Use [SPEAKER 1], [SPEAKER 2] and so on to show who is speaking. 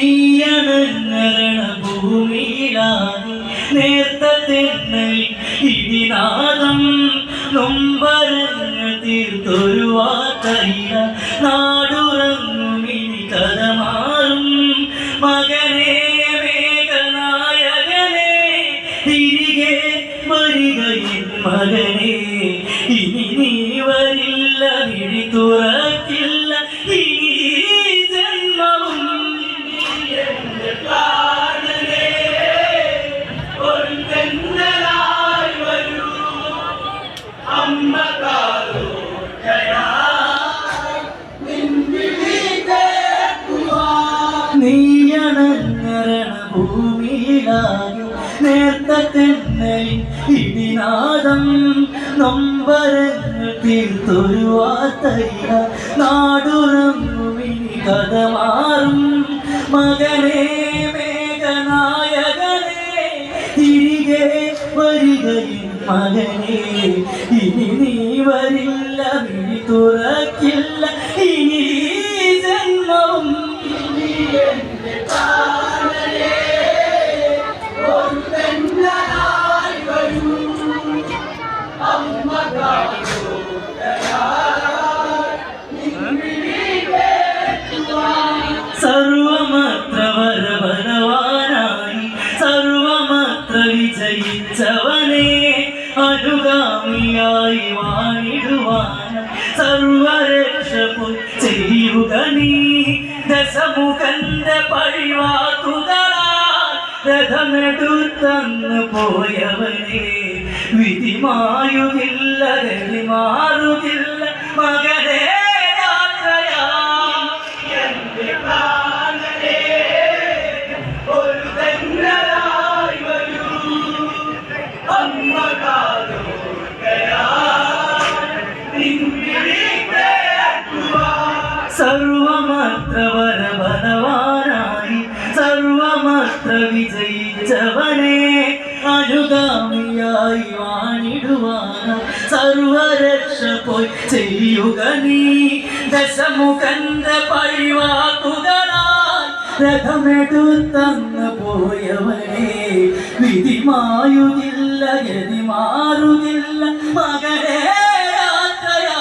[SPEAKER 1] നീയണങ്ങരണ ഭൂമിയിലാകെ നേർത്ത തെന്നൽ ഇടിനാദം നൊമ്പരങ്ങൾ തീർത്തൊരു വാർത്തയില നാടുറങ്ങും ഇനി കഥ മാറും മകനേ മേഘനായകനേ തിരികെ വരികയും മകനേ ഇനി നീ വരില്ല വിഴി തുറക്കില്ല ഇനി ജന്മവും ഒരു തെന്നലായി വരൂ അമ്മ നീയണങ്ങരണ ഭൂമിയിലാകെ നേർത്ത തെന്നലിൻ ഇടിനാദം നൊമ്പരങ്ങൾ തീർത്തൊരു വാർത്തയില നാടുറങ്ങും ഇനി കഥ മാറും മകനേ മേഘനായകനേ തിരികെ വരികയും മകനേ ഇനി നീ വരില്ല വിഴി തുറക്കില്ല ഇനി ജന്മവും സർവമത്ര വരവരവാനായി സർവമത്ര വിജയിച്ചവനെ അനുഗാമിയായി വാണിടുവാൻ സർവരക്ഷ ചെയ്യുക നീ ദശമുഖന്റെ പഴിവാക്കുകളാൽ രഥമെടുത്തന്ന് പോയവനെ വിധിമായുകില്ല ഗതി മാറുകില്ല മകനേ യാത്രയാ ഒരു തെന്നലായി വരൂ അമ്മ സർവമത്ര വരവരവാനായി സർവമത്ര വിജയിച്ചവനെ അനുഗാമിയായി വാണിടുവാന സർവരക്ഷ പോയി ചെയ്യുക നീ ദശമുഖന്റെ പഴിവാക്കുകളാൽ രഥമെടുത്തന്ന് പോയവനെ വിധിമായുകില്ല ഗതി മാറുകില്ല മകനേ യാത്രയാ